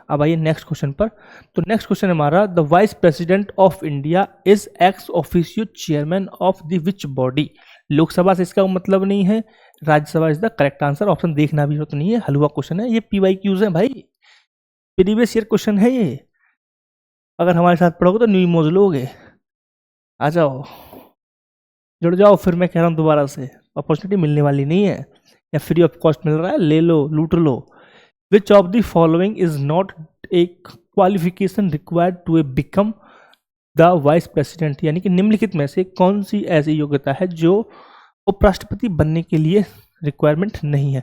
अब आइए next question पर। तो नेक्स्ट क्वेश्चन हमारा, the vice president of India is ex officio chairman of the which body. Lok Sabha से इसका मतलब नहीं है, Rajya Sabha is the correct answer. Option देखना भी जरूरत नहीं है, हलवा क्वेश्चन है, ये PYQs है भाई, प्रीवियस ईयर क्वेश्चन है ये। अगर हमारे साथ पढ़ोगे तो न्यू मौज लोगे। आ जाओ, जुड़ जाओ, फिर मैं कह रहा हूँ दोबारा से, अपॉर्चुनिटी मिलने वाली नहीं है, या फ्री ऑफ कॉस्ट मिल रहा है, ले लो, लूट लो। Which of the following is not a qualification required to become the vice president, यानी कि निम्नलिखित में से कौन सी ऐसी योग्यता है जो उपराष्ट्रपति बनने के लिए रिक्वायरमेंट नहीं है।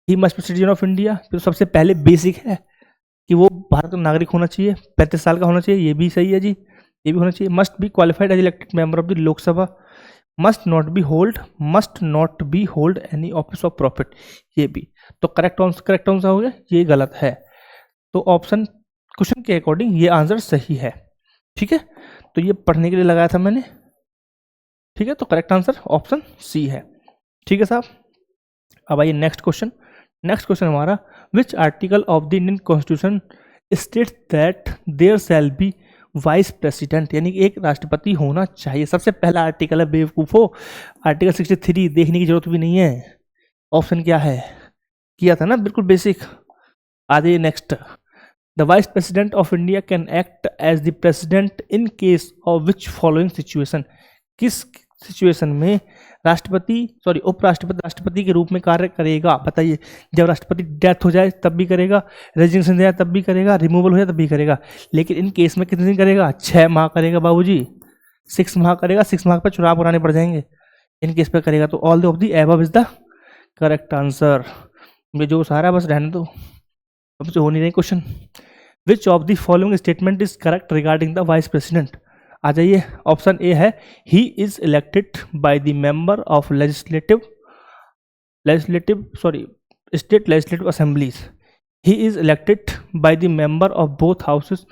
He must be citizen of India, तो सबसे पहले बेसिक है कि वो भारत का नागरिक होना चाहिए, 35 साल का होना चाहिए, ये भी सही है जी, ये भी होना चाहिए। Must be qualified as elected member of the Lok Sabha, must not be hold any office of profit, ये भी। तो करेक्ट आंसर हो गया, ये गलत है। तो ऑप्शन क्वेश्चन के अकॉर्डिंग ये आंसर सही है, ठीक है। तो ये पढ़ने के लिए लगाया था मैंने, ठीक है। तो करेक्ट आंसर ऑप्शन सी है, ठीक है साहब। अब आइए नेक्स्ट क्वेश्चन। नेक्स्ट क्वेश्चन हमारा, which article of the Indian constitution states that there shall be vice president, यानी कि एक राष्ट्रपति होना चाहिए। सबसे पहला आर्टिकल है बेवकूफो, आर्टिकल 63, देखने की जरूरत भी नहीं है। ऑप्शन क्या है, किया था ना, बिल्कुल बेसिक। आ जाइए next. The vice president of India can act as the president in case of which following situation, किस सिचुएशन में उपराष्ट्रपति राष्ट्रपति के रूप में कार्य करेगा, बताइए। जब राष्ट्रपति डेथ हो जाए तब भी करेगा, रेजिग्नेशन दिया तब भी करेगा, रिमूवल हो जाए तब भी करेगा। लेकिन इन केस में कितने दिन करेगा, 6 माह करेगा बाबूजी, 6 माह करेगा। 6 माह पर चुनाव कराने पड़ जाएंगे, इन केस पे करेगा। तो all of the above is the correct answer. मुझे जो सारा बस रहने दो, अब से हो नहीं रही question. Which of the following statement is correct regarding the vice president, आ जाइए। ऑप्शन ए है, he is elected by the member of state legislative assemblies, he is elected by the member of both houses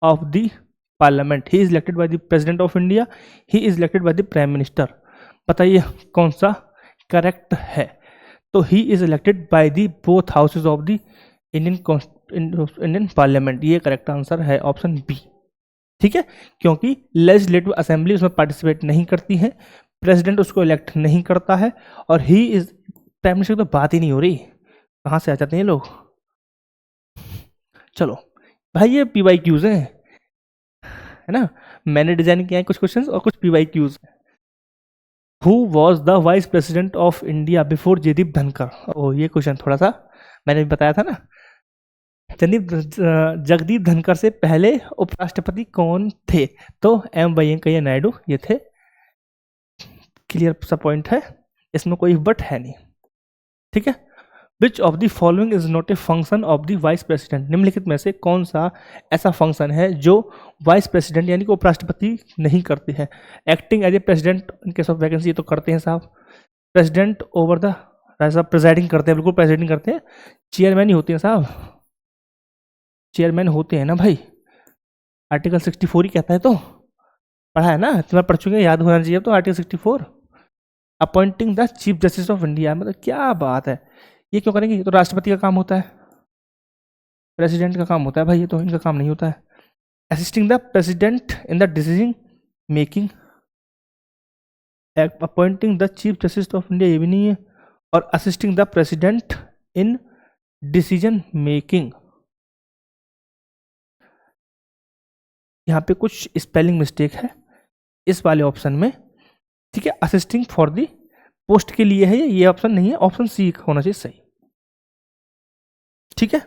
of the parliament, he is elected by the president of India, he is elected by the prime minister. बताइए कौन सा correct है। तो he is elected by the both houses of the Indian parliament, ये correct answer है, option B, ठीक है। क्योंकि लेजिस्लेटिव असेंबली उसमें पार्टिसिपेट नहीं करती है, प्रेसिडेंट उसको इलेक्ट नहीं करता है, और ही इज प्राइम मिनिस्टर की तो बात ही नहीं हो रही, कहाँ से आ जाते हैं लोग। चलो भाई, ये PYQs हैं, है ना, मैंने डिजाइन किया है कुछ क्वेश्चंस और कुछ PYQs। Who was the vice president of India before Jagdeep Dhankhar, ओ ये क्वेश्चन थोड़ा सा मैंने भी बताया था ना। जगदीप धनखड़ से पहले उपराष्ट्रपति कौन थे, तो M वेंकैया नायडू ये थे। क्लियर सा पॉइंट है, इसमें कोई बट है नहीं, ठीक है। विच of the following is not a function of the vice president, निम्नलिखित में से कौन सा ऐसा फंक्शन है जो वाइस प्रेसिडेंट यानी कि उपराष्ट्रपति नहीं करते हैं। Acting as a president in case of vacancy, ये तो करते हैं साहब। प्रेसिडेंट ओवर द साहब प्रेजाइडिंग करते हैं, बिल्कुल प्रेसिडिंग करते हैं। चेयरमैन ही होते हैं साहब, चेयरमैन होते हैं ना भाई, आर्टिकल 64 ही कहता है, तो पढ़ा है ना, तुम्हें पढ़ चुके, याद होना चाहिए। तो article 64, appointing the chief justice of India, मतलब क्या बात है, ये क्यों करेंगे, ये तो राष्ट्रपति का काम होता है, प्रेसिडेंट का काम होता है भाई, ये तो इनका काम नहीं होता है। Assisting the president in the decision making, appointing the chief justice of India, ये भी नहीं है। और assisting the president in decision making, यहाँ पे कुछ स्पेलिंग मिस्टेक है इस वाले ऑप्शन में, ठीक है। असिस्टिंग फॉर दी पोस्ट के लिए है ये ऑप्शन नहीं है, ऑप्शन सी होना चाहिए सही, ठीक है।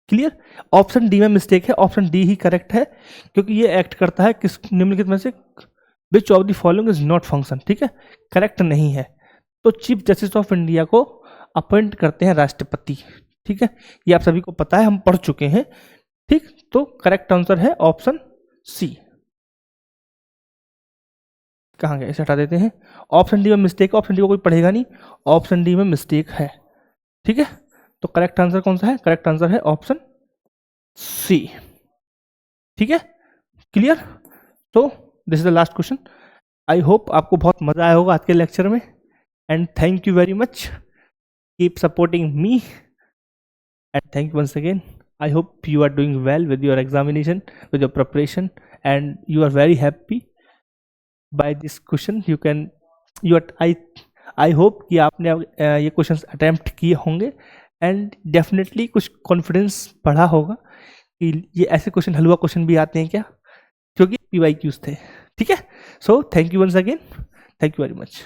क्लियर, ऑप्शन डी में मिस्टेक है, ऑप्शन डी ही करेक्ट है, क्योंकि ये एक्ट करता है किस निम्नलिखित में से विच of the following is not function, ठीक है, करेक्ट नहीं है। तो चीफ जस्टिस ऑफ इंडिया को अपॉइंट करते हैं राष्ट्रपति, ठीक है, ये आप सभी को पता है, हम पढ़ चुके हैं, ठीक। तो करेक्ट आंसर है ऑप्शन सी। कहाँ गया, इसे हटा देते हैं। ऑप्शन डी में मिस्टेक है, ऑप्शन डी को कोई पढ़ेगा नहीं, ऑप्शन डी में मिस्टेक है, ठीक है। तो करेक्ट आंसर कौन सा है, करेक्ट आंसर है ऑप्शन सी, ठीक है। क्लियर, तो this is the last question. I hope आपको बहुत मजा आया होगा आज के लेक्चर में, and thank you very much, keep supporting me, and thank you once again. I hope you are doing well with your examination, with your preparation, and you are very happy by this question. You can, you are, I hope कि आपने ये questions attempt किए होंगे and definitely कुछ confidence बढ़ा होगा कि ये ऐसे क्वेश्चन, हलवा क्वेश्चन भी आते हैं क्या, क्योंकि PYQs थे. ठीक है. So thank you once again. Thank you very much.